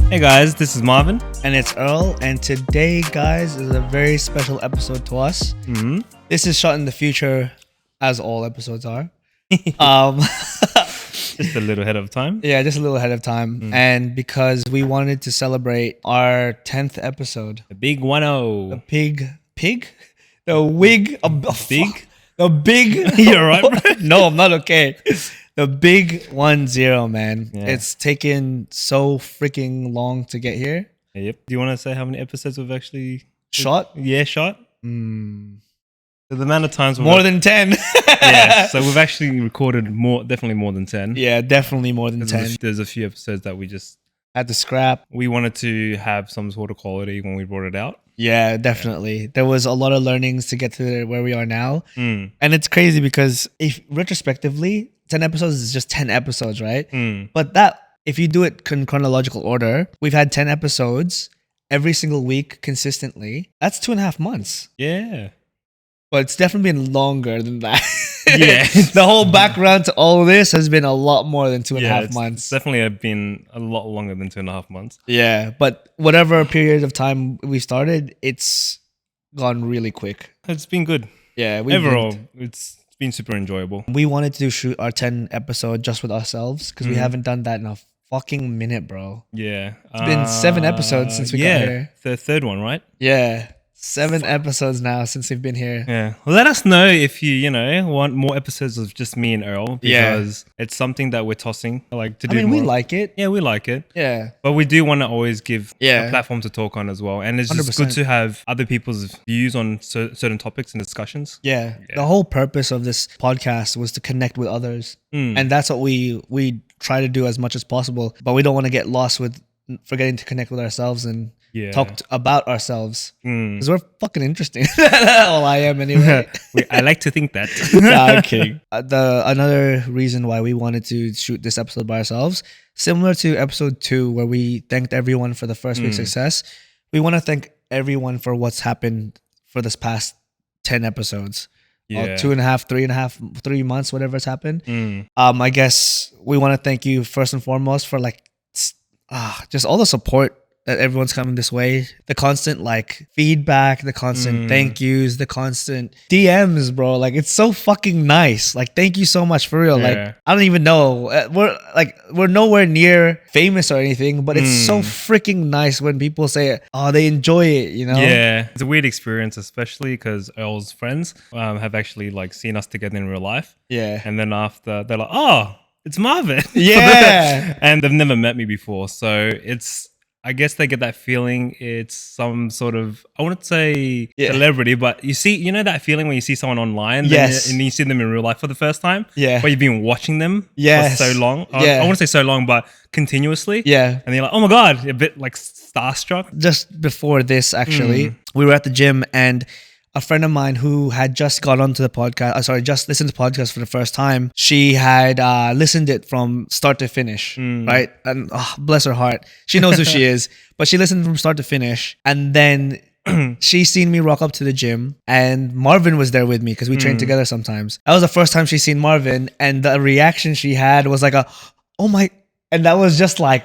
Hey guys, this is Marvin. And it's Earl, and today, guys, is a very special episode to us. Mm-hmm. This is shot in the future, as all episodes are. Just a little ahead of time. Yeah, just a little ahead of time. And because we wanted to celebrate our 10th episode. The big 1-0. The pig? The wig? Big? The big... You're right, bro. No, I'm not okay. The big 1-0, man. Yeah. It's taken so freaking long to get here. Yep. Do you want to say how many episodes we've actually... Shot? Yeah, shot. So the amount of times... More than 10. Yeah, so we've actually recorded definitely more than 10. Yeah, definitely more than 10. There's a few episodes that we just... Had to scrap. We wanted to have some sort of quality when we brought it out. Yeah, definitely. There was a lot of learnings to get to where we are now. Mm. And it's crazy because if retrospectively, 10 episodes is just 10 episodes, right? But if you do it in chronological order, we've had 10 episodes every single week consistently. That's 2.5 months. Yeah. But it's definitely been longer than that. Yeah. The whole background to all this has been a lot more than 2.5 months. It's definitely been a lot longer than 2.5 months. Yeah, but whatever period of time we started, it's gone really quick. It's been good. Yeah, Overall, it's been super enjoyable. We wanted to shoot our 10 episode just with ourselves because we haven't done that in a fucking minute, bro. Yeah. It's been 7 episodes since we got here. The third one, right? Yeah. 7 episodes now since we've been here. Yeah. Well, let us know if you want more episodes of just me and Earl, because it's something that we're tossing to do. We like it. Yeah, we like it. Yeah. But we do want to always give Yeah. a platform to talk on as well. And it's just 100%. good to have other people's views on certain topics and discussions. Yeah. The whole purpose of this podcast was to connect with others. And that's what we try to do as much as possible. But we don't want to get lost with forgetting to connect with ourselves and talk about ourselves. Because we're fucking interesting. Well, I am anyway. I like to think that. Nah, okay. Another reason why we wanted to shoot this episode by ourselves, similar to episode 2 where we thanked everyone for the first week's success, we want to thank everyone for what's happened for this past 10 episodes. 2.5, 3 months, whatever's happened. I guess we want to thank you first and foremost for just all the support that everyone's coming this way, the constant feedback, the constant thank yous, the constant DMs, bro. It's so fucking nice. Thank you so much for real. I don't even know. We're nowhere near famous or anything, but it's so freaking nice when people say, oh, they enjoy it, you know? Yeah, it's a weird experience, especially because Earl's friends have actually seen us together in real life. Yeah. And then after, they're like, oh, it's Marvin. Yeah. And they've never met me before. So I guess they get that feeling it's some sort of, I wouldn't say celebrity, but you know that feeling when you see someone online and you see them in real life for the first time? Yeah. But you've been watching them for so long. Yeah. I wouldn't say so long, but continuously. Yeah. And you're like, oh my God, a bit starstruck. Just before this, actually, we were at the gym and a friend of mine who had just got onto the podcast, just listened to the podcast for the first time. She had listened it from start to finish, right? And bless her heart. She knows who she is, but she listened from start to finish. And then she seen me rock up to the gym and Marvin was there with me because we train together sometimes. That was the first time she seen Marvin, and the reaction she had was oh my, and that was just what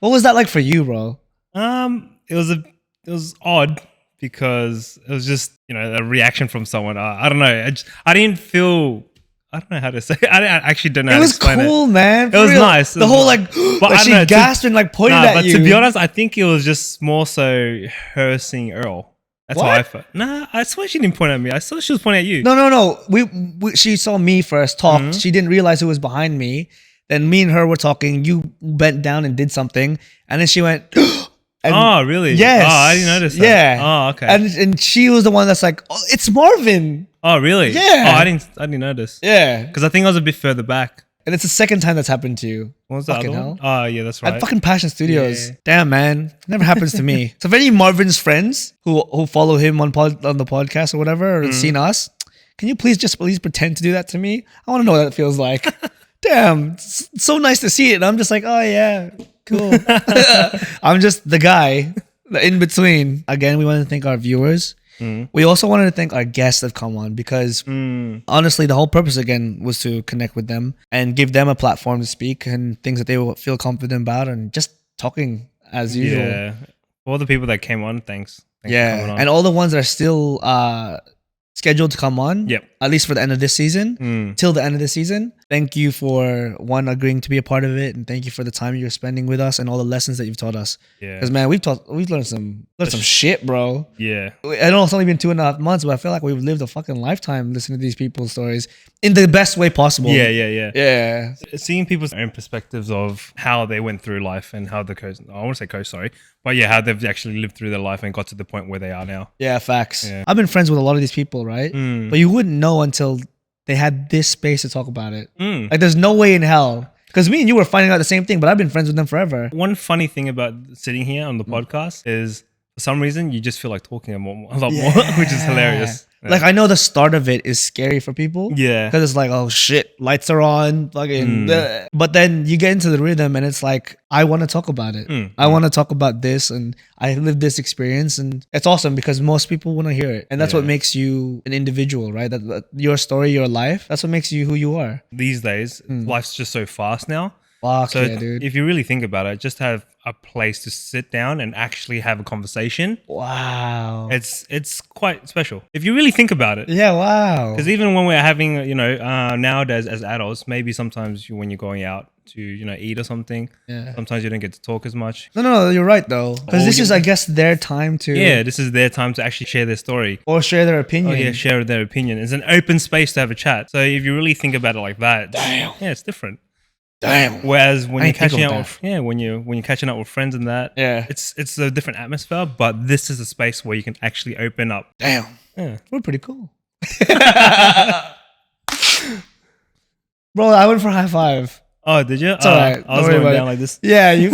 was that like for you, bro? It was odd, because it was just, a reaction from someone. I don't know. I didn't feel, I don't know how to say it. I actually don't know how to explain it. It was cool, man. It was nice. The whole but she gasped and pointed at you. But to be honest, I think it was just more so her seeing Earl. That's how I felt. Nah, I swear she didn't point at me. I saw she was pointing at you. No. She saw me first, talked. She didn't realize who was behind me. Then me and her were talking. You bent down and did something. And then she went... oh, really? Yes. Oh, I didn't notice that. Yeah. Oh, okay. And she was the one that's oh, it's Marvin. Oh, really? Yeah. Oh, I didn't notice. Yeah. Because I think I was a bit further back. And it's the second time that's happened to you. What was that fucking other one? Oh, yeah, that's right. At fucking Passion Studios. Yeah. Damn, man. Never happens to me. So if any Marvin's friends who follow him on the podcast or whatever, or seen us, can you please pretend to do that to me? I want to know what it feels like. Damn. It's so nice to see it. And I'm just oh yeah, cool. I'm just the guy. The in between. Again, we want to thank our viewers. We also wanted to thank our guests that have come on because honestly, the whole purpose again was to connect with them and give them a platform to speak and things that they will feel confident about and just talking as usual. Yeah. For all the people that came on, thanks. Thanks Yeah, for coming on. and all the ones that are still scheduled to come on, Yep. at least for the end of this season, till the end of the season. Thank you for agreeing to be a part of it, and thank you for the time you're spending with us and all the lessons that you've taught us. Yeah. Because man, we've learned some shit, bro. Yeah. I know it's only been 2.5 months, but I feel like we've lived a fucking lifetime listening to these people's stories in the best way possible. Yeah. Seeing people's own perspectives of how they went through life and how but yeah, how they've actually lived through their life and got to the point where they are now. Yeah, facts. Yeah. I've been friends with a lot of these people, right? But you wouldn't know until they had this space to talk about it. Like, there's no way in hell. Because me and you were finding out the same thing, but I've been friends with them forever. One funny thing about sitting here on the podcast is, for some reason, you just feel like talking a lot more, which is hilarious. Yeah. Like, I know the start of it is scary for people. Yeah. Because it's like, oh shit, lights are on, fucking. But then you get into the rhythm and it's like, I want to talk about it. I want to talk about this, and I lived this experience, and it's awesome because most people want to hear it. And that's what makes you an individual, right? That your story, your life, that's what makes you who you are. These days, life's just so fast now. Fuck so yeah, dude. If you really think about it, just have a place to sit down and actually have a conversation. Wow. It's quite special if you really think about it. Yeah, wow. Because even when we're having, nowadays as adults, maybe sometimes when you're going out to, eat or something, sometimes you don't get to talk as much. No, you're right though. Because this is, I guess, their time to... Yeah, this is their time to actually share their story. Or share their opinion. Oh yeah, share their opinion. It's an open space to have a chat. So if you really think about it like that, yeah, it's different. Damn. Whereas when you're catching out with, when you're catching up with friends and that, it's a different atmosphere. But this is a space where you can actually open up. Damn. Yeah, we're pretty cool. Bro, I went for high five. Oh, did you? It's all right. I was going down like this. Yeah, you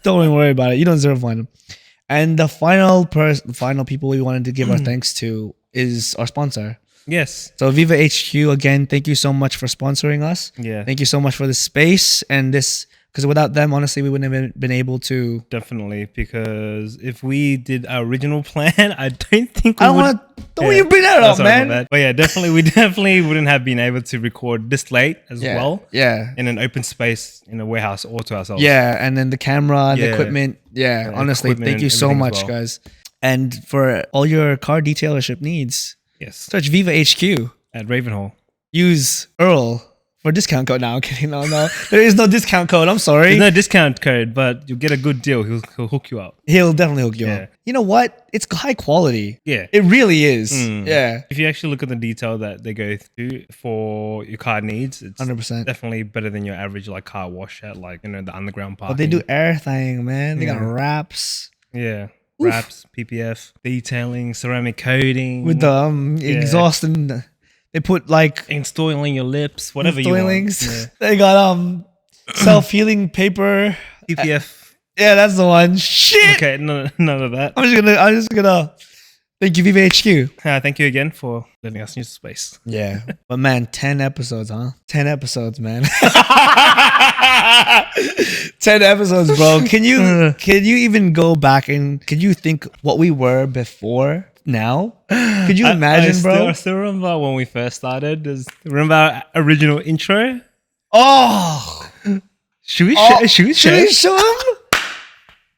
don't even worry about it. You don't deserve one. And the final people we wanted to give our thanks to is our sponsor. Yes. So Viva HQ, again, thank you so much for sponsoring us. Yeah. Thank you so much for the space and this, because without them, honestly, we wouldn't have been able to. Definitely, because if we did our original plan, I don't think we don't you bring that up, man. But yeah, we definitely wouldn't have been able to record this late as well. Yeah. In an open space in a warehouse all to ourselves. Yeah, and then the camera, the equipment. Yeah, honestly, thank you so much, guys. And for all your car detailership needs, search Viva HQ at Ravenhall. Use Earl for discount code. Now I'm kidding. No, there is no discount code. I'm sorry. There's no discount code, but you'll get a good deal. He'll hook you up. He'll definitely hook you up. You know what? It's high quality. Yeah, it really is. Yeah. If you actually look at the detail that they go through for your car needs, it's 100% definitely better than your average car wash at the underground parking. But they do everything, man. They got wraps. Yeah. Wraps, PPF, detailing, ceramic coating. With the exhaust, and they put installing your lips, whatever you want. Yeah. They got self-healing paper. PPF. Yeah, that's the one. Shit. Okay, none of that. I'm just gonna thank you, Viva HQ. Thank you again for letting us use the space. Yeah. But man, 10 episodes, huh? 10 episodes, man. 10 episodes, bro. Can you even go back and can you think what we were before now? Could you imagine, bro? I still remember when we first started. Remember our original intro? Oh, should we show him?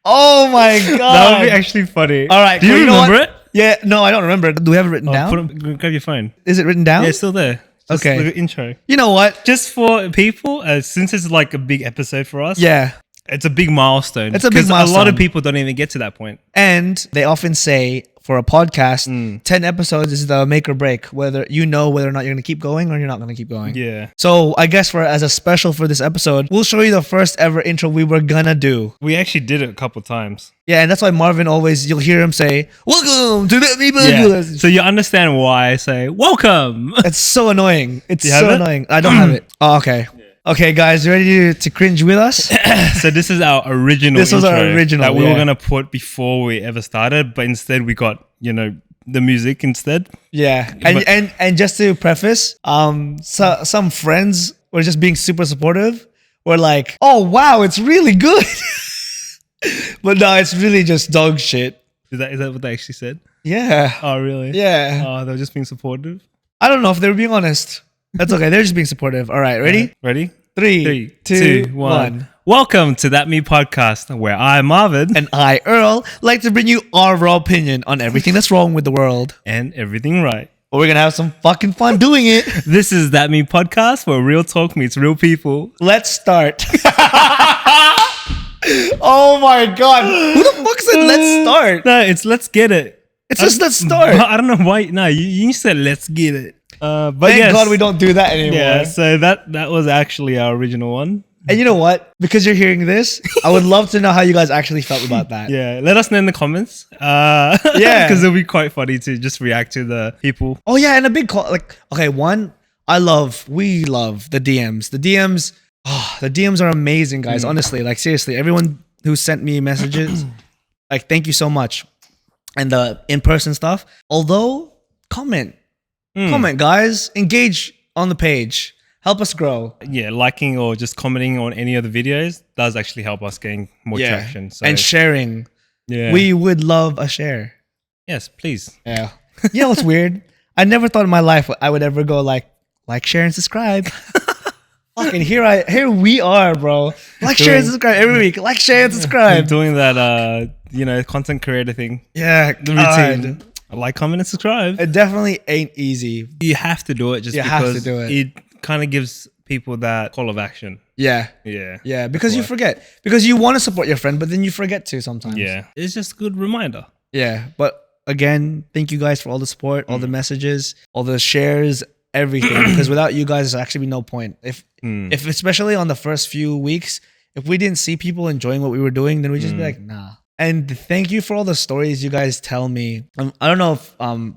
Oh my god, that would be actually funny. All right, do you remember it? Yeah, no, I don't remember it. Do we have it written down? Grab your phone. Is it written down? Yeah, it's still there. Just okay. Look at intro. You know what? Just for people, since it's a big episode for us. Yeah. It's a big milestone. It's a big milestone. A lot of people don't even get to that point. And they often say for a podcast, 10 episodes is the make or break, whether or not you're going to keep going or you're not going to keep going. Yeah. So I guess as a special for this episode, we'll show you the first ever intro we were going to do. We actually did it a couple times. Yeah, and that's why Marvin you'll hear him say, welcome to the... So you understand why I say, welcome. It's so annoying. It's so annoying. I don't have it. Oh, okay. Yeah. Okay, guys, you ready to cringe with us? So this is our original This was our original. That we were going to put before we ever started, but instead we got, the music instead. Yeah. And just to preface, some friends were just being super supportive. We're like, oh, wow, it's really good. But no, it's really just dog shit. Is that what they actually said? Yeah. Oh, really? Yeah. Oh, they were just being supportive? I don't know if they were being honest. That's okay. They're just being supportive. All right. Ready? Ready? 3, 2, 1. Welcome to That Me Podcast, where I, Marvin, And I, Earl, like to bring you our raw opinion on everything that's wrong with the world. and everything right. But we're going to have some fucking fun doing it. This is That Me Podcast, where real talk meets real people. Let's start. Oh my God. Who the fuck said let's start? No, it's let's get it. It's just let's start. I don't know why. No, you said let's get it. But Thank yes. God we don't do that anymore. Yeah, so that was actually our original one. And you know what? Because you're hearing this, I would love to know how you guys actually felt about that. Yeah, let us know in the comments. Yeah. Because it'll be quite funny to just react to the people. Oh yeah, and a big call. Like, okay, one, we love the DMs. The DMs are amazing, guys. Honestly, like seriously, everyone who sent me messages, like thank you so much. And the in-person stuff. Although, comment, guys, engage on the page. Help us grow. Yeah, liking or just commenting on any of the videos does actually help us gain more traction. So, and sharing. Yeah. We would love a share. Yes, please. Yeah. You know what's weird? I never thought in my life I would ever go like, share, and subscribe. Fucking here we are, bro. Share, and subscribe every week. Like, share, and subscribe. Doing that, content creator thing. Yeah, the routine. Like, comment, and subscribe. It definitely ain't easy. You have to do it just because it kind of gives people that call of action. Yeah. Because you forget. Because you want to support your friend, but then you forget to sometimes. Yeah, it's just a good reminder. Yeah, but again, thank you guys for all the support, all the messages, all the shares, everything. Because without you guys, there's actually no point. If especially on the first few weeks, if we didn't see people enjoying what we were doing, then we'd just be like, nah. And thank you for all the stories you guys tell me. I don't know if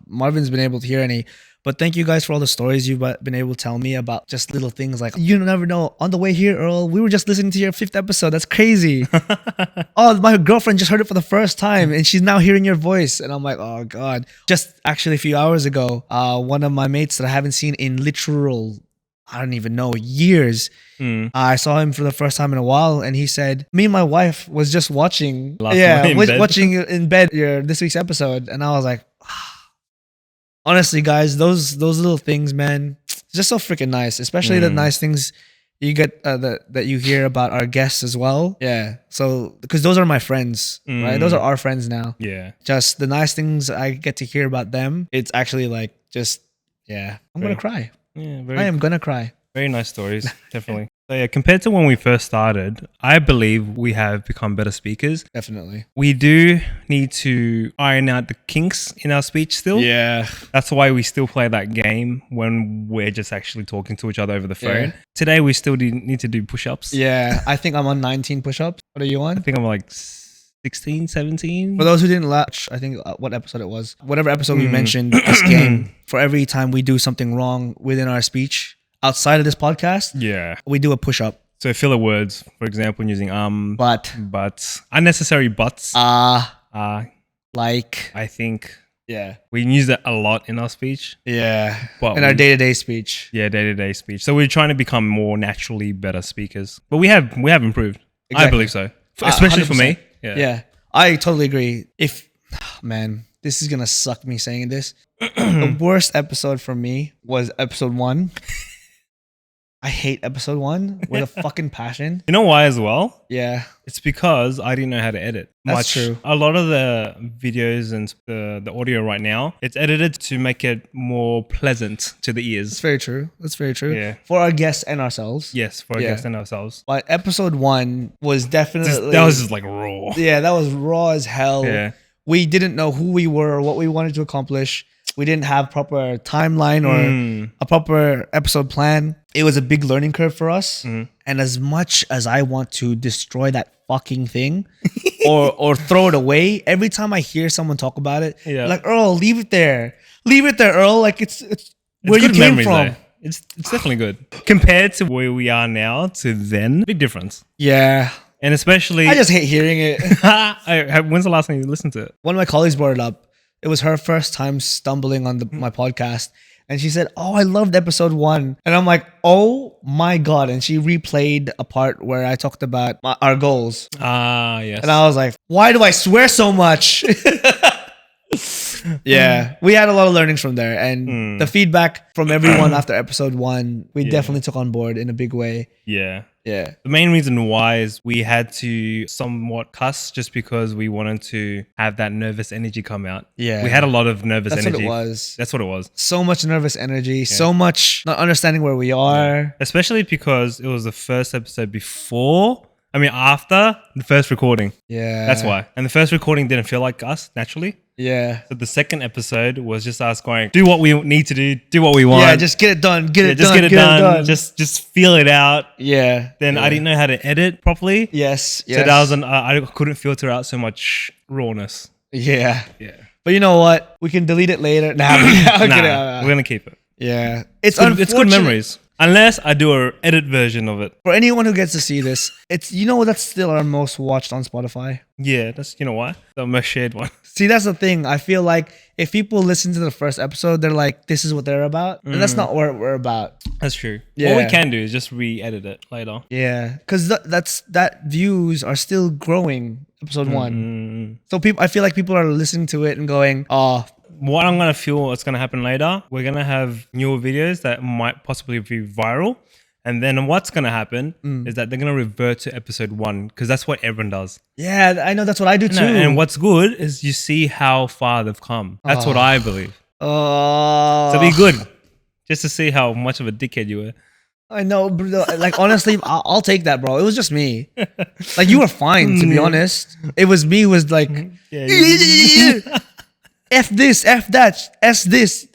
Marvin's been able to hear any, but thank you guys for all the stories you've been able to tell me about just little things like, you never know, on the way here, Earl, we were just listening to your 5th episode. That's crazy. Oh, my girlfriend just heard it for the first time and she's now hearing your voice. And I'm like, oh God. Just actually a few hours ago, one of my mates that I haven't seen in literal, I don't even know, years. I saw him for the first time in a while, and he said, "Me and my wife was just watching, watching in bed this week's episode," and I was like, honestly, guys, those little things, man, it's just so freaking nice. Especially the nice things you get that you hear about our guests as well. Yeah, so because those are my friends, right? Those are our friends now. Yeah, just the nice things I get to hear about them. It's actually like just I'm gonna cry. Yeah, I am gonna cry. Very nice stories, definitely. So yeah, compared to when we first started, I believe we have become better speakers. Definitely. We do need to iron out the kinks in our speech still. Yeah. That's why we still play that game when we're just actually talking to each other over the phone. Yeah. Today, we still need to do push-ups. Yeah, I think I'm on 19 push-ups. What are you on? I think I'm like 16, 17. For those who didn't watch, I think what episode it was. Whatever episode we mentioned this game, for every time we do something wrong within our speech, outside of this podcast, we do a push-up. So filler words, for example, using but, unnecessary buts, like, I think, yeah, we use that a lot in our speech. Yeah, but in our day-to-day speech. Yeah, day-to-day speech. So we're trying to become more naturally better speakers, but we have improved. Exactly. I believe so, especially 100%. For me. Yeah, I totally agree. Man, this is gonna suck me saying this. The worst episode for me was episode 1. I hate episode 1 with a fucking passion. You know why as well? Yeah. It's because I didn't know how to edit. That's true. A lot of the videos and the audio right now, it's edited to make it more pleasant to the ears. That's very true. Yeah. For our guests and ourselves. Yes, for our guests and ourselves. But episode 1 was definitely... that was just like raw. Yeah, that was raw as hell. Yeah. We didn't know who we were or what we wanted to accomplish. We didn't have proper timeline or a proper episode plan. It was a big learning curve for us. And as much as I want to destroy that fucking thing or throw it away, every time I hear someone talk about it, like, Earl, leave it there. Leave it there, Earl. Like it's where you came from. Though. It's definitely good. Compared to where we are now to then, big difference. Yeah. And especially... I just hate hearing it. When's the last time you listened to it? One of my colleagues brought it up. It was her first time stumbling on my podcast. And she said, "Oh, I loved episode 1." And I'm like, oh my God. And she replayed a part where I talked about our goals. Yes. And I was like, why do I swear so much? Yeah, we had a lot of learnings from there, and the feedback from everyone after episode 1, we definitely took on board in a big way. Yeah. Yeah. The main reason why is we had to somewhat cuss just because we wanted to have that nervous energy come out. Yeah. We had a lot of nervous energy. That's what it was. That's what it was. So much nervous energy, so much not understanding where we are. Yeah. Especially because it was the first episode after the first recording. Yeah. That's why. And the first recording didn't feel like us, naturally. Yeah. So the second episode was just us going, do what we need to do what we want. Yeah, just get it done. Get it done. Just feel it out. Yeah. Then I didn't know how to edit properly. Yes. So that was I couldn't filter out so much rawness. Yeah. Yeah. But you know what? We can delete it later. We're gonna keep it. Yeah. It's good memories. Unless I do an edit version of it. For anyone who gets to see this, that's still our most watched on Spotify. Yeah, that's why? The most shared one. See, that's the thing. I feel like if people listen to the first episode, they're like, this is what they're about. And that's not what we're about. That's true. Yeah. What we can do is just re-edit it later. Yeah. Because that views are still growing, episode 1. So I feel like people are listening to it and going, oh, what I'm going to feel what's going to happen later, we're going to have newer videos that might possibly be viral. And then what's going to happen is that they're going to revert to episode 1 because that's what everyone does. Yeah, I know. That's what I do too. And what's good is you see how far they've come. That's what I believe. Oh. So be good just to see how much of a dickhead you were. I know, bro. Like, honestly, I'll take that, bro. It was just me. Like, you were fine, to be honest. It was me who was like, F this, F that, S this.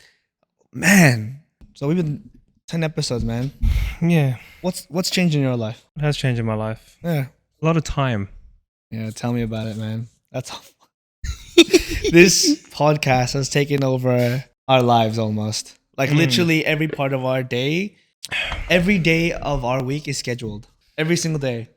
Man. So we've been 10 episodes, man. Yeah. What's changed in your life? It has changed in my life. Yeah. A lot of time. Yeah, tell me about it, man. That's all. This podcast has taken over our lives almost. Like literally every part of our day, every day of our week is scheduled. Every single day.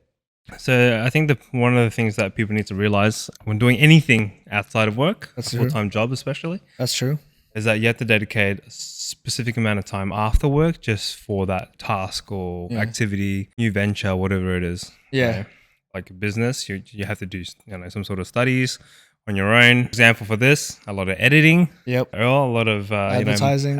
So I think one of the things that people need to realize when doing anything outside of work, a full-time job especially, that's true, is that you have to dedicate a specific amount of time after work just for that task or activity, new venture, whatever it is. Yeah. Like a business, you have to do some sort of studies on your own. Example for this, a lot of editing. Yep. A lot of advertising.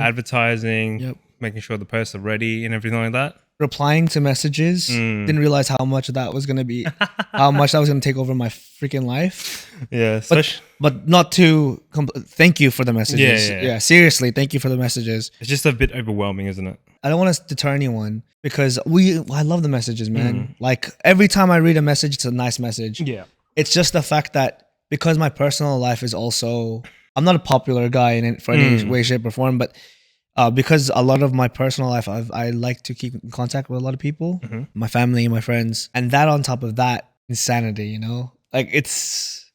Yep. Making sure the posts are ready and everything like that. Replying to messages. Didn't realize how much that was going to be, how much that was going to take over my freaking life. Yeah. But not to thank you for the messages. Yeah. Seriously, thank you for the messages. It's just a bit overwhelming, isn't it? I don't want to deter anyone because I love the messages, man. Like every time I read a message, it's a nice message. Yeah. It's just the fact that because my personal life is also, I'm not a popular guy for any way, shape, or form, but because a lot of my personal life, I like to keep in contact with a lot of people, my family, my friends, and that on top of that, insanity, you know? Like it's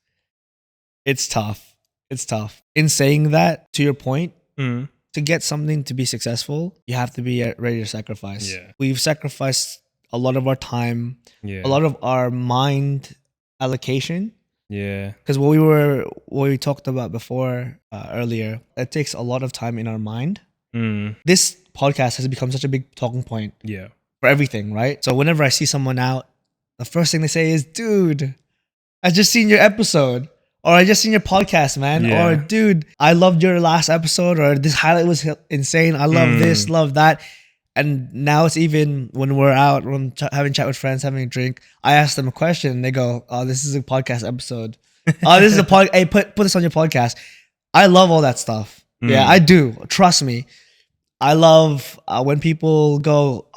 tough. It's tough. In saying that, to your point, to get something to be successful, you have to be ready to sacrifice. Yeah. We've sacrificed a lot of our time, a lot of our mind allocation. Yeah. Because what we talked about before earlier, it takes a lot of time in our mind. This podcast has become such a big talking point for everything, right? So whenever I see someone out, the first thing they say is, dude, I just seen your episode, or I just seen your podcast, man, or dude, I loved your last episode, or this highlight was insane, I love this, love that. And now it's even when we're out, when having chat with friends, having a drink, I ask them a question and they go, oh, this is a podcast episode. Oh, this is a podcast. Hey, put this on your podcast. I love all that stuff. Yeah, I do. Trust me. I love when people go,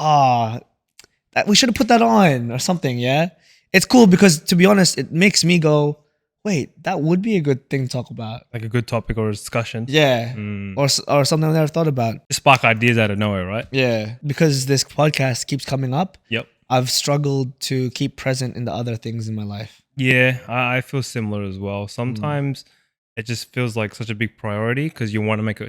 we should have put that on or something. Yeah. It's cool because, to be honest, it makes me go, wait, that would be a good thing to talk about. Like a good topic or a discussion. Yeah. Or something I never thought about. Spark ideas out of nowhere, right? Yeah. Because this podcast keeps coming up. Yep. I've struggled to keep present in the other things in my life. Yeah, I feel similar as well. Sometimes it just feels like such a big priority because you want to make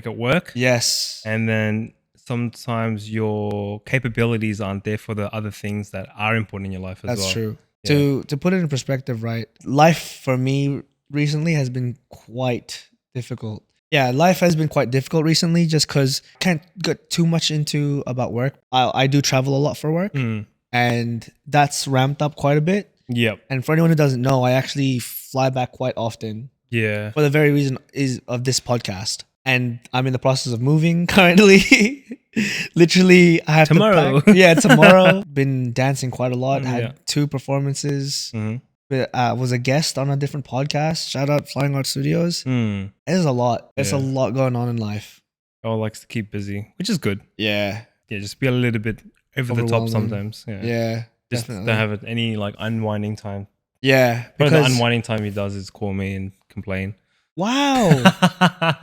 it work. Yes. And then sometimes your capabilities aren't there for the other things that are important in your life as well. That's true. Yeah. To put it in perspective, right? Life for me recently has been quite difficult. Yeah, life has been quite difficult recently just because I can't get too much into about work. I do travel a lot for work and that's ramped up quite a bit. Yep. And for anyone who doesn't know, I actually fly back quite often Yeah. For the very reason is of this podcast. And I'm in the process of moving currently. Literally, I have tomorrow. to pack. Yeah, tomorrow. Been dancing quite a lot. Had Yeah. 2 performances. Mm-hmm. Was a guest on a different podcast. Shout out Flying Art Studios. Mm. There's a lot. There's a Yeah. lot going on in life. All likes to keep busy, which is good. Yeah. Yeah, just be a little bit over the top sometimes. Yeah. Yeah. Just definitely. don't have any like unwinding time. Yeah. But the Because unwinding time he does is call me and complain. wow.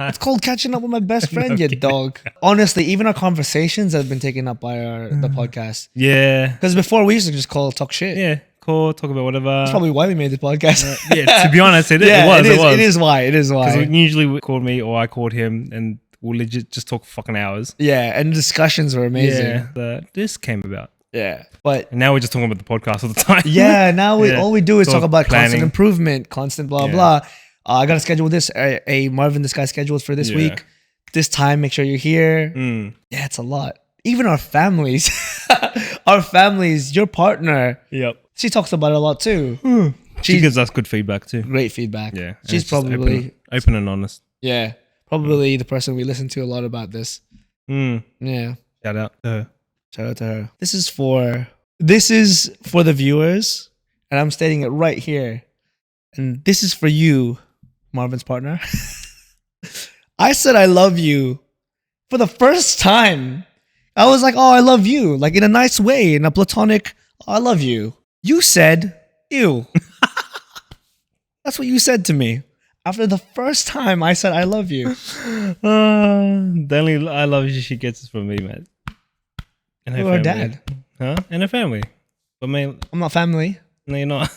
It's called catching up with my best friend, you kidding. dog. Honestly, even our conversations have been taken up by the podcast. Yeah. Because before we used to just talk shit. Yeah. Call, talk about whatever. That's probably why we made the podcast. Yeah, to be honest, it was. It is why. It is Because why. usually we called me or I called him and we'll legit just talk for fucking hours. Yeah, and the discussions were amazing. Yeah. This came about. Yeah. But And now we're just talking about the podcast all the time. yeah, now all we do is talk about planning. constant improvement, constant blah, blah. I got to schedule this. Hey, Marvin, this guy's scheduled for this week. This time, make sure you're here. Yeah, it's a lot. Even our families. Your partner. Yep. She talks about it a lot too. She gives us good feedback too. Great feedback. Yeah. She's probably open and honest. Yeah. Probably the person we listen to a lot about this. Yeah. Shout out to her. Shout out to her. This is for the viewers, and I'm stating it right here. And this is for you, Marvin's partner. I said I love you for the first time. I was like, oh, I love you. Like in a nice way, in a platonic, oh, I love you. You said, ew. That's what you said to me. After the first time I said I love you. The only I love you she gets is from me, man. And her dad. Huh? And her family. But man, I'm not family. no, you're not.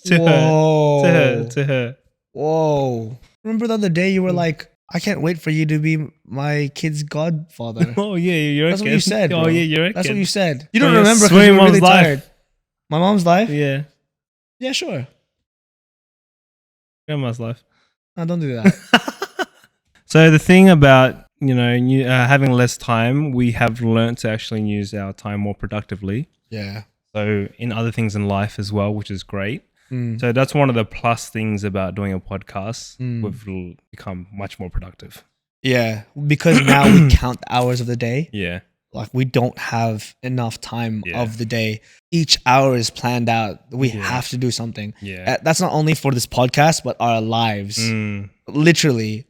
Whoa. To her. Whoa. Remember the other day you were like, I can't wait for you to be my kid's godfather. Oh yeah, you're That's what you said. Oh bro. yeah, you're That's kid. what you said. You Oh, don't yeah, remember because swear you were mom's really life. tired. My mom's life? Yeah. Yeah, sure. Grandma's life. No, don't do that. So the thing about, having less time, we have learned to actually use our time more productively. Yeah. So in other things in life as well, which is great. So that's one of the plus things about doing a podcast. We've become much more productive. Yeah. Because now we count the hours of the day. Yeah. Like we don't have enough time Yeah. of the day. Each hour is planned out. We have to do something. Yeah. That's not only for this podcast, but our lives. Literally.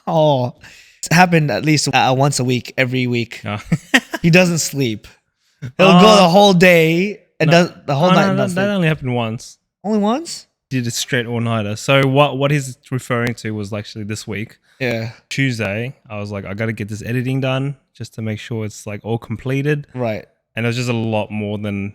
It's happened at least once a week, every week. Oh. He doesn't sleep. He'll go the whole day and does the whole night. No, that only happened once. Only once? Did a straight all-nighter. So what he's referring to was actually this week. Yeah. Tuesday, I was like, I got to get this editing done just to make sure it's like all completed. Right. And it was just a lot more than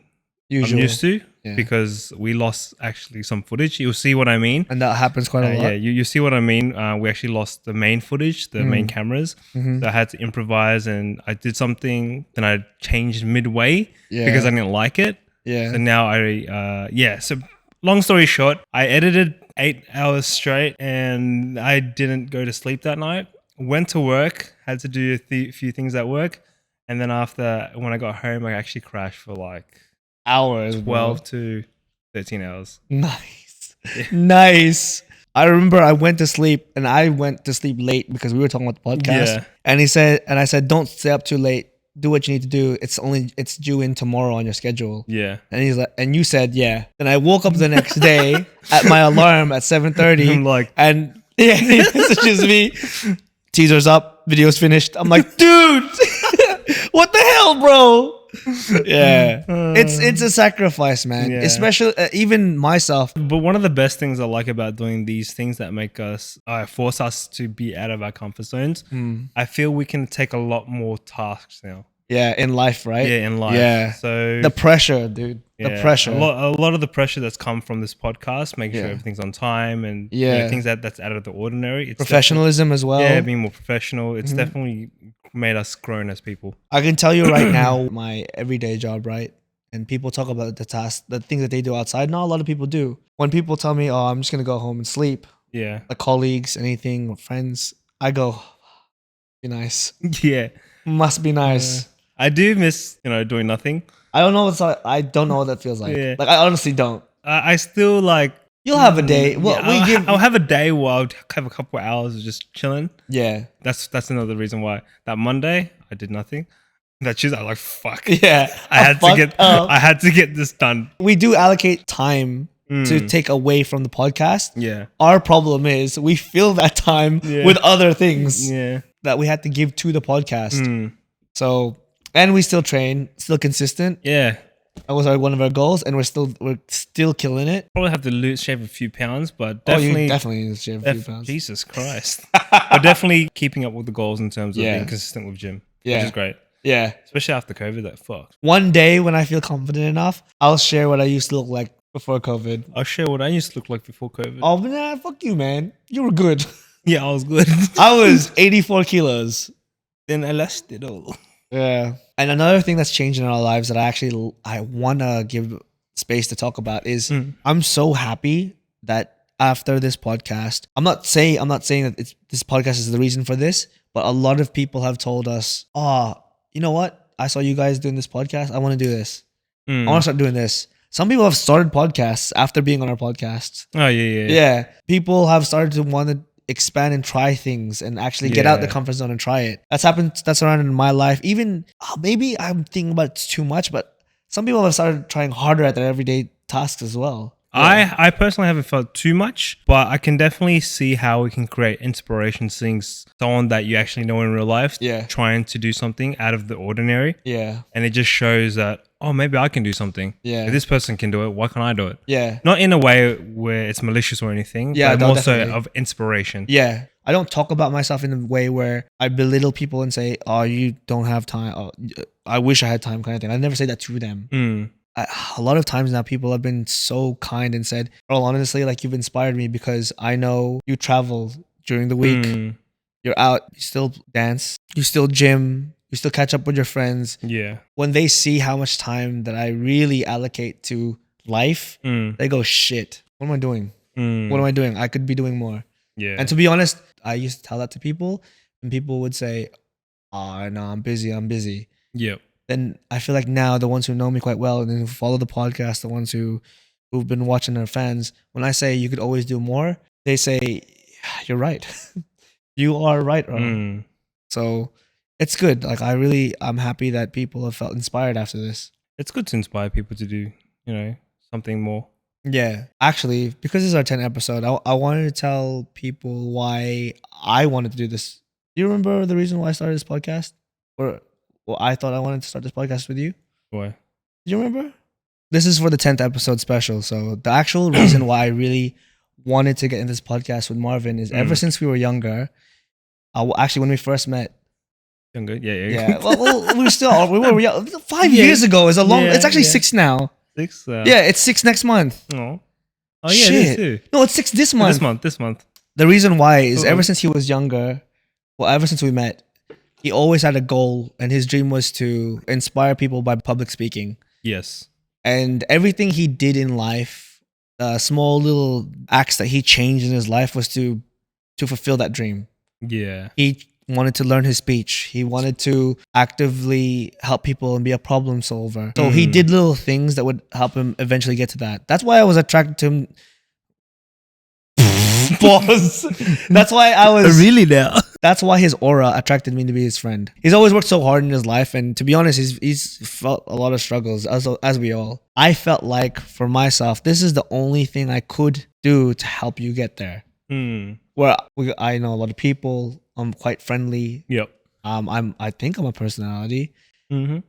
Usual. I'm used to Yeah. because we lost actually some footage. You'll see what I mean. And that happens quite a lot. Yeah, you see what I mean. We actually lost the main footage, the main cameras. So I had to improvise and I did something. Then I changed midway because I didn't like it. Yeah. So now so long story short, I edited 8 hours straight and I didn't go to sleep that night. Went to work, had to do a few things at work. And then when I got home, I actually crashed for like Hours. 12 to 13 hours. Nice. Nice. I remember I went to sleep and I went to sleep late because we were talking about the podcast. Yeah. And I said, don't stay up too late. Do what you need to do. It's due in tomorrow on your schedule. Yeah. And he's like, and you said, yeah. Then I woke up the next day at my alarm at 7:30. I'm like, and yeah, he messages me. Teaser's up, video's finished. I'm like, dude, what the hell, bro? Yeah, it's a sacrifice, man. Yeah. Especially even myself. But one of the best things I like about doing these things that make us force us to be out of our comfort zones, I feel we can take a lot more tasks now. Yeah, in life, right? Yeah, in life. Yeah. So The pressure, dude. The pressure. A lot of the pressure that's come from this podcast, making sure everything's on time and things that's out of the ordinary. It's Professionalism as well. Yeah, being more professional. It's definitely made us grown as people. I can tell you right now, my everyday job, right? And people talk about the tasks, the things that they do outside. Not a lot of people do. When people tell me, oh, I'm just going to go home and sleep, Yeah. like colleagues, anything, or friends, I go, be nice. Yeah. Must be nice. I do miss, doing nothing. I don't know what that feels like. Yeah. Like I honestly don't. I still like You'll have a day. Well, I'll have a day where I'll have a couple of hours of just chilling. Yeah. That's another reason why. That Monday, I did nothing. That Tuesday, I was like, fuck. Yeah. I had to get this done. We do allocate time to take away from the podcast. Yeah. Our problem is we fill that time with other things that we had to give to the podcast. So, and we still train, still consistent. Yeah. That was one of our goals, and we're still killing it. Probably have to shave a few pounds, but definitely, you definitely need to shave a few pounds. Jesus Christ! But definitely keeping up with the goals in terms of being consistent with gym, which is great. Yeah, especially after COVID. That fucked. One day when I feel confident enough, I'll share what I used to look like before COVID. I'll share what I used to look like before COVID. Oh nah, fuck you, man. You were good. Yeah, I was good. I was 84 kilos. Then I lost it all. Yeah. And another thing that's changed in our lives that I want to give space to talk about is I'm so happy that after this podcast, I'm not saying that this podcast is the reason for this, but a lot of people have told us, oh, you know what? I saw you guys doing this podcast. I want to do this. I want to start doing this. Some people have started podcasts after being on our podcast. Oh, yeah. Yeah. People have started to want to expand and try things and actually get out the comfort zone and try it. That's around in my life. Even maybe I'm thinking about it too much, but some people have started trying harder at their everyday tasks as well. Yeah. I personally haven't felt too much, but I can definitely see how we can create inspiration, seeing someone that you actually know in real life trying to do something out of the ordinary. Yeah. And it just shows that, oh, maybe I can do something. Yeah. If this person can do it, why can't I do it? Yeah. Not in a way where it's malicious or anything, but more so of inspiration. Yeah. I don't talk about myself in a way where I belittle people and say, oh, you don't have time. Oh, I wish I had time kind of thing. I never say that to them. A lot of times now people have been so kind and said, Earl, honestly, like you've inspired me because I know you travel during the week. You're out, you still dance, you still gym, you still catch up with your friends. Yeah. When they see how much time that I really allocate to life, they go, shit, what am I doing? What am I doing? I could be doing more. Yeah. And to be honest, I used to tell that to people and people would say, oh, no, I'm busy. Yep. Then I feel like now the ones who know me quite well and who follow the podcast, the ones who've been watching, our fans, when I say you could always do more, they say, you're right. You are right, Earl. So it's good. Like I'm happy that people have felt inspired after this. It's good to inspire people to do, something more. Yeah. Actually, because this is our 10th episode, I wanted to tell people why I wanted to do this. Do you remember the reason why I started this podcast? Or I thought I wanted to start this podcast with you? Why? Do you remember? This is for the 10th episode special. So the actual reason why I really wanted to get in this podcast with Marvin is ever since we were younger, actually when we first met. Younger? Yeah. Yeah. Well, we were young. 5 years ago is a long, it's actually 6 now. 6? Yeah, it's 6 next month. Oh yeah, shit. it is too. No, it's 6 this month. This month. The reason why is ever since he was younger, ever since we met, he always had a goal, and his dream was to inspire people by public speaking. Yes. And everything he did in life, small little acts that he changed in his life was to fulfill that dream. Yeah. He wanted to learn his speech. He wanted to actively help people and be a problem solver. So he did little things that would help him eventually get to that. That's why I was attracted to him. Pause. That's why I was really now. That's why his aura attracted me to be his friend. He's always worked so hard in his life, and to be honest, he's felt a lot of struggles, as we all. I felt like for myself, this is the only thing I could do to help you get there. Where I know a lot of people. I'm quite friendly. Yep. I think I'm a personality.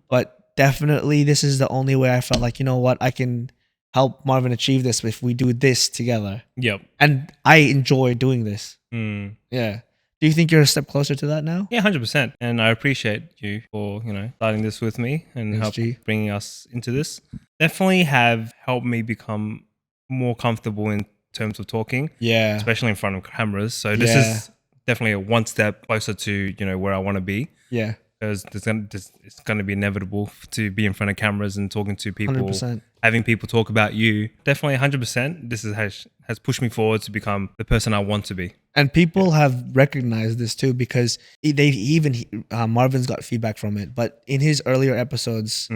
But definitely, this is the only way I felt like, you know what, I can help Marvin achieve this if we do this together. Yep. And I enjoy doing this. Yeah. Do you think you're a step closer to that now? Yeah, 100%. And I appreciate you for, starting this with me and bringing us into this. Definitely have helped me become more comfortable in terms of talking. Yeah. Especially in front of cameras. So this is definitely a one step closer to, where I want to be. Yeah. Because it's going to be inevitable to be in front of cameras and talking to people, 100%. Having people talk about you. Definitely 100%. This has pushed me forward to become the person I want to be. And people have recognized this too, because Marvin's got feedback from it. But in his earlier episodes,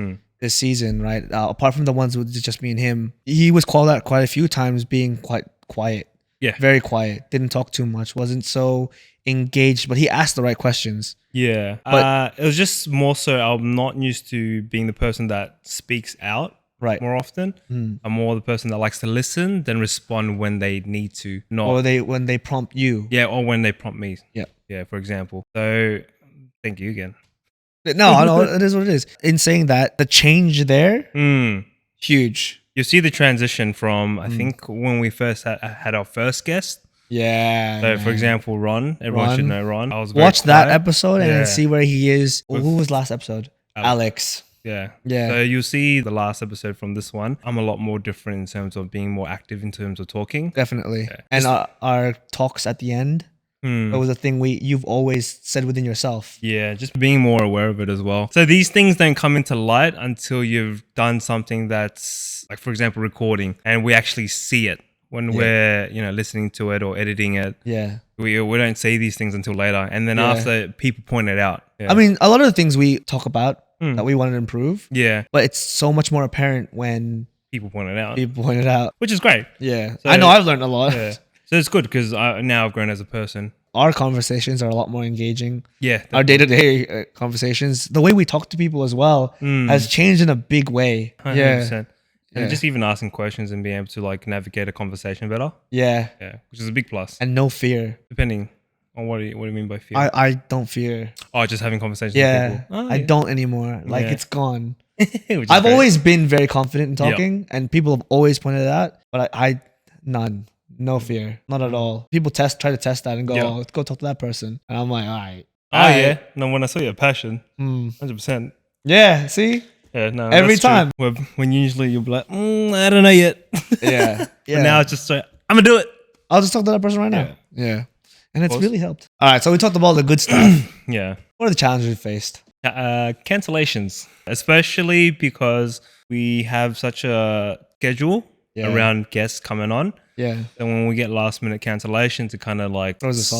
this season, right? Apart from the ones with just me and him, he was called out quite a few times being quite quiet. Yeah. Very quiet. Didn't talk too much. Wasn't so engaged, but he asked the right questions. Yeah. But it was just more so I'm not used to being the person that speaks out more often. I'm more the person that likes to listen, then respond when they need to. Or when they prompt you. Yeah, or when they prompt me. Yeah. Yeah, for example. So thank you again. No, it is what it is. In saying that, the change there, huge. You see the transition from, I think, when we first had our first guest. Yeah. So, for example, Ron. Everyone should know Ron. I was watch that episode and then see where he is. Who was last episode? Alex. Yeah. So you'll see the last episode from this one. I'm a lot more different in terms of being more active in terms of talking. Definitely. Yeah. And our talks at the end. It was a thing you've always said within yourself. Yeah, just being more aware of it as well. So these things don't come into light until you've done something that's, like, for example, recording, and we actually see it when we're, listening to it or editing it. Yeah. We don't see these things until later. And then after, people point it out. Yeah. I mean, a lot of the things we talk about that we want to improve. Yeah. But it's so much more apparent when people point it out. Which is great. Yeah. So, I know I've learned a lot. Yeah. So it's good because now I've grown as a person. Our conversations are a lot more engaging. Yeah. Definitely. Our day-to-day conversations, the way we talk to people as well, has changed in a big way. 100%. And just even asking questions and being able to, like, navigate a conversation better. Yeah. Yeah. Which is a big plus. And no fear. Depending on what do you mean by fear? I don't fear. Oh, just having conversations with people. Oh, I don't anymore. Like, it's gone. I've always been very confident in talking, and people have always pointed it out, but I none. No fear. Not at all. People try to test that and go, oh, go talk to that person. And I'm like, all right. Yeah. No, when I saw your passion, 100%. Yeah, see? Yeah, no. Every time. When usually you'll be like, I don't know yet. Yeah. But now it's just like, I'm going to do it. I'll just talk to that person right now. Yeah. And it's really helped. All right. So we talked about all the good stuff. Yeah. What are the challenges we faced? Cancellations, especially because we have such a schedule around guests coming on. Yeah. And when we get last minute cancellations, it kind of like throws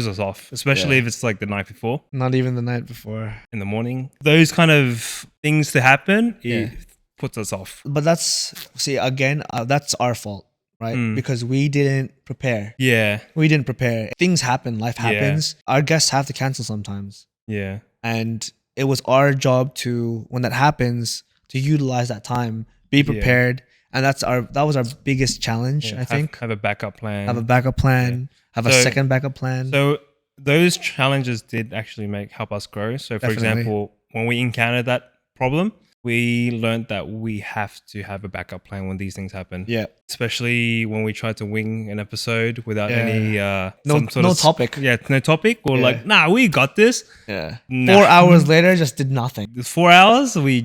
us off. Especially if it's like the night before. Not even the night before. In the morning. Those kind of things to happen, it puts us off. But that's our fault, right? Because we didn't prepare. Yeah. We didn't prepare. Things happen. Life happens. Yeah. Our guests have to cancel sometimes. Yeah. And it was our job to, when that happens, to utilize that time, be prepared. And that was our biggest challenge, I think. Have a backup plan. Have a second backup plan. So those challenges did actually help us grow. So for example, when we encountered that problem, we learned that we have to have a backup plan when these things happen. Yeah. Especially when we try to wing an episode without any no topic. Yeah, no topic. Or like, nah, we got this. Yeah. 4 hours later, just did nothing. 4 hours, we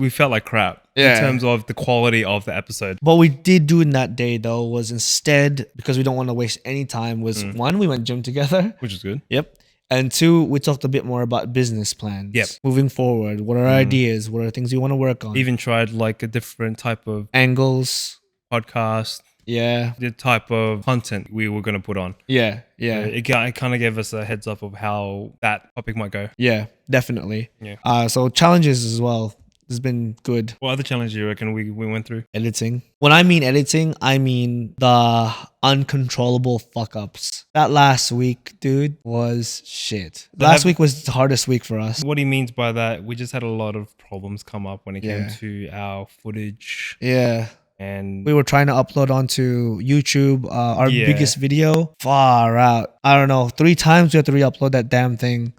felt like crap. Yeah. In terms of the quality of the episode. What we did do in that day though was, instead, because we don't want to waste any time, was one, we went gym together. Which is good. Yep. And two, we talked a bit more about business plans. Yep. Moving forward, what are our ideas? What are things we want to work on? Even tried like a different type of angles, podcast. Yeah. The type of content we were going to put on. Yeah. Yeah. It kind of gave us a heads up of how that topic might go. Yeah, definitely. Yeah. So challenges as well. Has been good. What other challenges do you reckon we went through? Editing. When I mean editing, I mean the uncontrollable fuck ups. That last week, dude, was shit. Last week was the hardest week for us. What he means by that, we just had a lot of problems come up when it came to our footage. Yeah. And we were trying to upload onto YouTube our biggest video. Far out. I don't know. 3 times we had to re-upload that damn thing.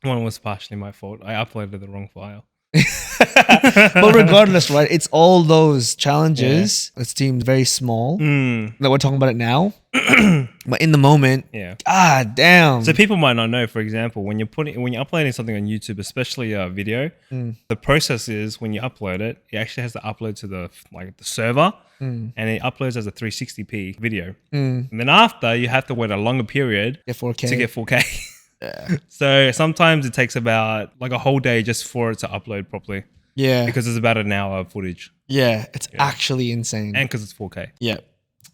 One was partially my fault. I uploaded the wrong file. But regardless, right, it's all those challenges. It seems very small that we're talking about it now. But in the moment, god damn. So people might not know, for example, when you're uploading something on YouTube, especially a video, the process is when you upload it, it actually has to upload to the server, and it uploads as a 360p video. And then after, you have to wait a longer period to get 4K. Yeah. So sometimes it takes about like a whole day just for it to upload properly. Yeah. Because it's about an hour of footage. Yeah. It's actually insane. And because it's 4K. Yeah.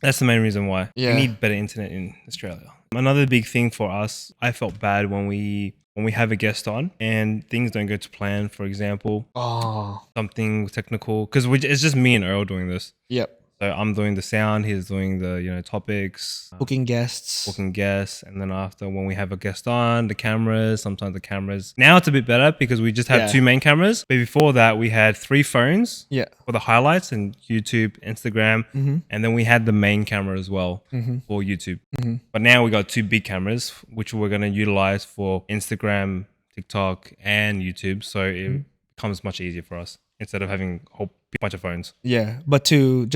That's the main reason why. Yeah. We need better internet in Australia. Another big thing for us, I felt bad when we have a guest on and things don't go to plan. For example, something technical, because it's just me and Earl doing this. Yep. So I'm doing the sound, he's doing the topics, booking guests, and then after when we have a guest on, the cameras. Sometimes the cameras now it's a bit better because we just have 2 main cameras. But before that, we had 3 phones. For the highlights and YouTube, Instagram, and then we had the main camera as well for YouTube. But now we got 2 big cameras, which we're gonna utilize for Instagram, TikTok, and YouTube. So it becomes much easier for us instead of having a whole bunch of phones. Yeah, but to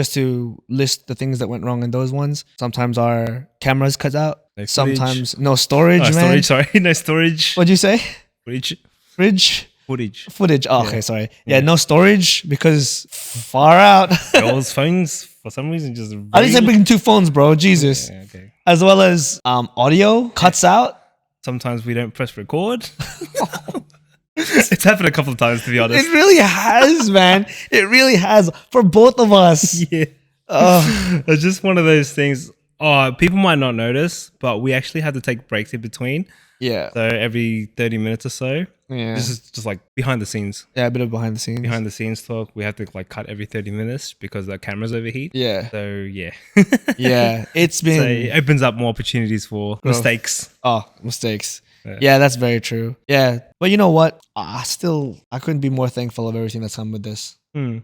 list the things that went wrong in those ones, sometimes our cameras cut out. Sometimes no storage, man. Storage, sorry. No storage. What'd you say? Footage. Oh, okay, sorry. Yeah, no storage because far out. Those phones, for some reason, just... I need to bring 2 phones, bro. Jesus. Yeah, okay. As well as audio cuts out. Sometimes we don't press record. It's happened a couple of times, to be honest. It really has, man. It really has for both of us. Yeah. It's just one of those things. People might not notice, but we actually have to take breaks in between. Yeah. So every 30 minutes or so. Yeah. This is just like behind the scenes. Yeah, a bit of behind the scenes. Behind the scenes talk. We have to like cut every 30 minutes because the cameras overheat. Yeah. So yeah. Yeah. It's been... So it opens up more opportunities for mistakes. Mistakes. Yeah, that's very true. Yeah. But you know what? I couldn't be more thankful of everything that's come with this.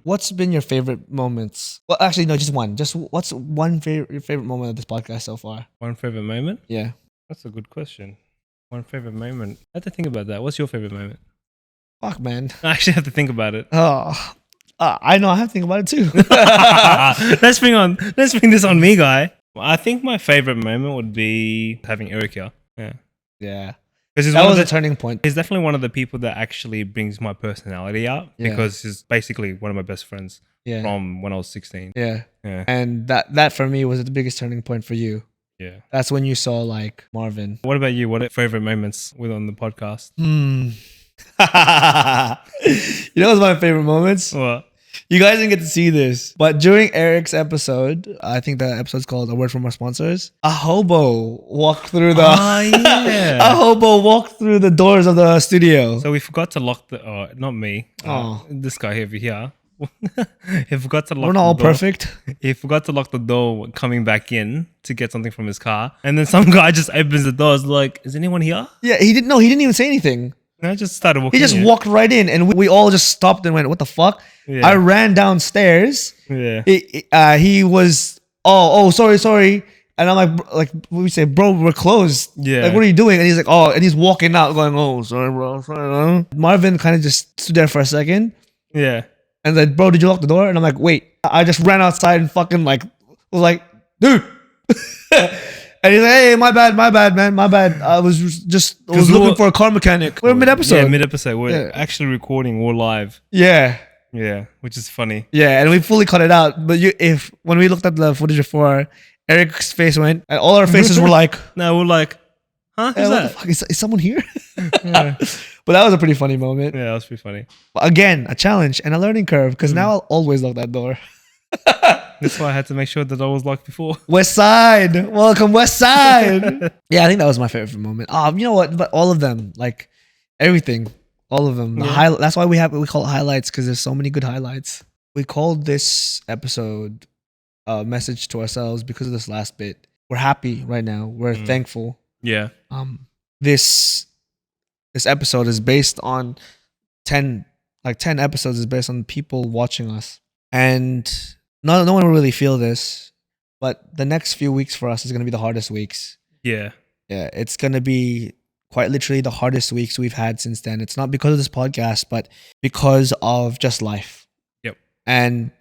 What's been your favorite moments? Well, actually, no, just one. Just what's your favorite moment of this podcast so far? One favorite moment? Yeah. That's a good question. One favorite moment. I have to think about that. What's your favorite moment? Fuck, man. I actually have to think about it. I know. I have to think about it too. Let's bring this on me, guy. I think my favorite moment would be having Eric here. Yeah. Yeah. Because that was a turning point. He's definitely one of the people that actually brings my personality out because he's basically one of my best friends from when I was 16. Yeah. And that for me was the biggest turning point for you. Yeah. That's when you saw like Marvin. What about you? What are favorite moments on the podcast? You know what's my favorite moments? What? You guys didn't get to see this, but during Eric's episode, I think the episode's called "A Word from Our Sponsors." A hobo walked through the. A hobo walked through the doors of the studio. So we forgot to lock the. Not me. This guy over here. He forgot to lock. We're not all perfect. He forgot to lock the door coming back in to get something from his car, and then some guy just opens the door. Is like, "Is anyone here?" Yeah, he didn't. No, he didn't even say anything. I just started walking. He just walked right in, and we all just stopped and went, "What the fuck?" Yeah. I ran downstairs. Yeah. He was, sorry. And I'm like we say, "Bro, we're closed." Yeah. Like, what are you doing? And he's like, and he's walking out going, "Oh, sorry, bro. Sorry." Marvin kind of just stood there for a second. Yeah. And then, "Bro, did you lock the door?" And I'm like, "Wait." I just ran outside and fucking was like, "Dude." And he's like, "Hey, my bad, man, my bad. I was looking for a car mechanic." We're mid-episode. Yeah, mid-episode. We're actually recording. We're live. Yeah. Yeah, which is funny. Yeah, and we fully cut it out. But when we looked at the footage before, Eric's face went, and all our faces were like, "No, we're like, huh? Who's that? What the fuck? Is someone here?" Yeah. But that was a pretty funny moment. Yeah, that was pretty funny. But again, a challenge and a learning curve because now I'll always lock that door. That's why I had to make sure that I was locked before. West Side, welcome West Side. Yeah, I think that was my favorite moment. You know what? But all of them, like everything, all of them. That's why we call it highlights because there's so many good highlights. We called this episode a message to ourselves because of this last bit. We're happy right now. We're thankful. Yeah. This episode is based on 10 episodes is based on people watching us. And no one will really feel this, but the next few weeks for us is going to be the hardest weeks. Yeah. Yeah, it's going to be quite literally the hardest weeks we've had since then. It's not because of this podcast, but because of just life. Yep. And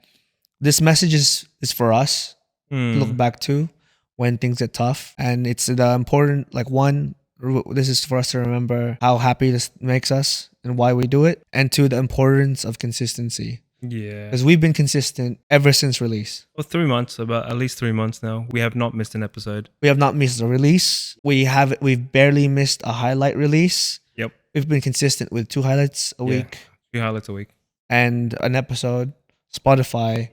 this message is for us to look back to when things get tough. And it's the important, this is for us to remember how happy this makes us and why we do it. And two, the importance of consistency. Yeah. Because we've been consistent ever since release. Well, 3 months, about at least 3 months now. We have not missed an episode. We have not missed a release. We've barely missed a highlight release. Yep. We've been consistent with 2 highlights a week. 2 highlights a week. And an episode. Spotify.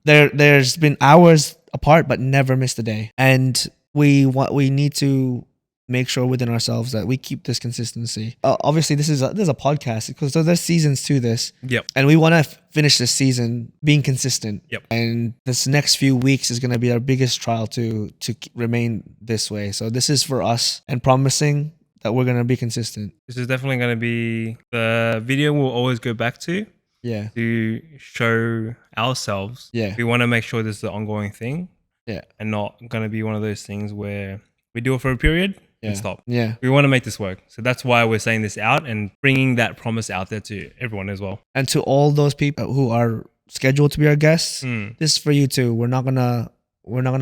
There's been hours apart, but never missed a day. And we need to make sure within ourselves that we keep this consistency. Obviously, this is a podcast because there's seasons to this. Yep. And we want to finish this season being consistent. Yep. And this next few weeks is going to be our biggest trial to remain this way. So this is for us and promising that we're going to be consistent. This is definitely going to be the video we'll always go back to. Yeah. To show ourselves. Yeah. We want to make sure this is an ongoing thing. Yeah. And not going to be one of those things where we do it for a period and stop. Yeah. We want to make this work. So that's why we're saying this out and bringing that promise out there to everyone as well. And to all those people who are scheduled to be our guests, this is for you too. We're not gonna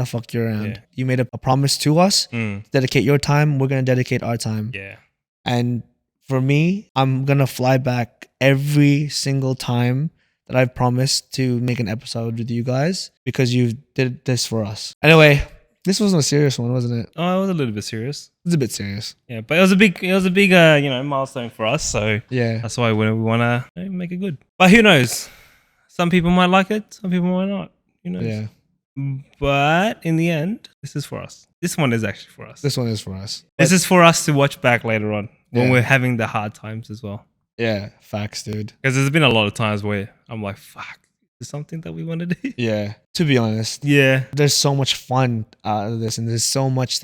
fuck you around. Yeah. You made a promise to us. To dedicate your time. We're gonna dedicate our time. Yeah. And for me, I'm gonna fly back every single time that I've promised to make an episode with you guys because you did this for us. Anyway, this wasn't a serious one, wasn't it? Oh, it was a little bit serious. It's a bit serious. Yeah, but it was a big milestone for us. So yeah, that's why we want to make it good. But who knows? Some people might like it. Some people might not. Who knows? Yeah. But in the end, this is for us. This one is actually for us. This one is for us. This is for us to watch back later on when we're having the hard times as well. Yeah, facts, dude. Because there's been a lot of times where I'm like, fuck, is something that we want to do? Yeah, to be honest. Yeah. There's so much fun out of this and there's so much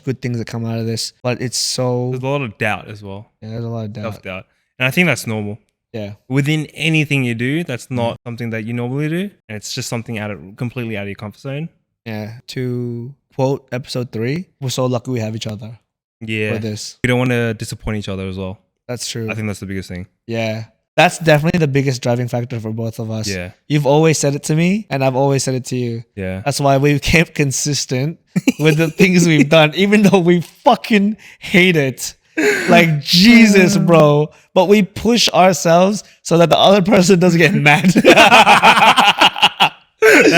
good things that come out of this. But there's a lot of doubt as well. Yeah, there's a lot of doubt. Self-doubt. And I think that's normal. Yeah. Within anything you do, that's not something that you normally do. And it's just something completely out of your comfort zone. Yeah. To quote episode 3, we're so lucky we have each other. Yeah. For this. We don't want to disappoint each other as well. That's true. I think that's the biggest thing. Yeah. That's definitely the biggest driving factor for both of us. Yeah. You've always said it to me and I've always said it to you. Yeah. That's why we've kept consistent with the things we've done, even though we fucking hate it. Like, Jesus, bro. But we push ourselves so that the other person doesn't get mad. That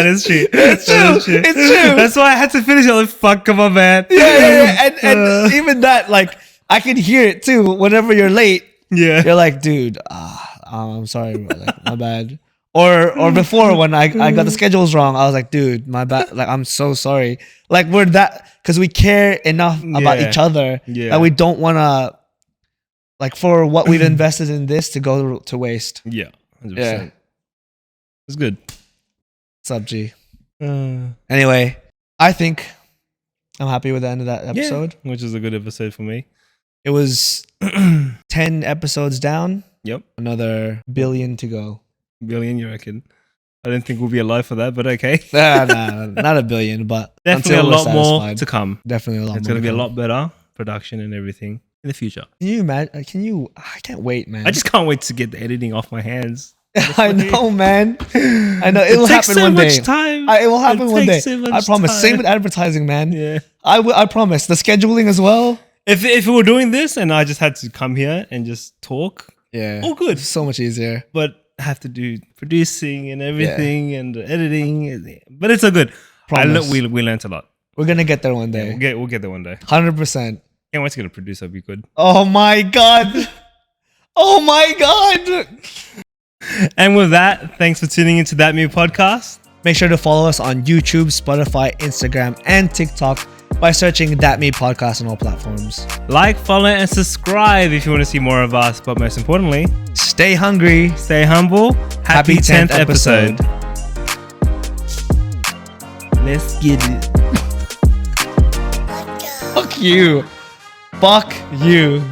is true. It's true. It's true. That's why I had to finish it. Like, fuck, come on, man. Yeah. And even that, like, I can hear it too. Whenever you're late, you're like, dude, I'm sorry, bro. Like, my bad. Or before when I got the schedules wrong, I was like, dude, my bad. Like, I'm so sorry. Like, we're that, because we care enough about each other that we don't want to, like, for what we've invested in this to go to waste. Yeah. 100%. Yeah. It's good. What's up, G? Anyway, I think I'm happy with the end of that episode. Yeah, which is a good episode for me. It was 10 episodes down. Yep. Another billion to go. Billion, you reckon? I didn't think we'll be alive for that, but okay. Nah, not a billion, but definitely a lot more to come. Definitely a lot more. It's going to be a lot better production and everything in the future. Can you imagine? I can't wait, man. I just can't wait to get the editing off my hands. I know, man. I know. It will happen one day. It will happen one day. I promise. Same with advertising, man. Yeah. I promise. The scheduling as well. If we were doing this and I just had to come here and just talk, all good. So much easier. But I have to do producing and everything and editing. But it's all good. Promise. We learned a lot. We're going to get there one day. Yeah, we'll get there one day. 100%. Can't wait to get a producer. It'd be good. Oh my God. Oh my God. And with that, thanks for tuning into That Me Podcast. Make sure to follow us on YouTube, Spotify, Instagram, and TikTok by searching That Me Podcast on all platforms. Like, follow, and subscribe if you want to see more of us. But most importantly, stay hungry, stay humble. Happy 10th episode. Let's get it. Fuck you. Fuck you.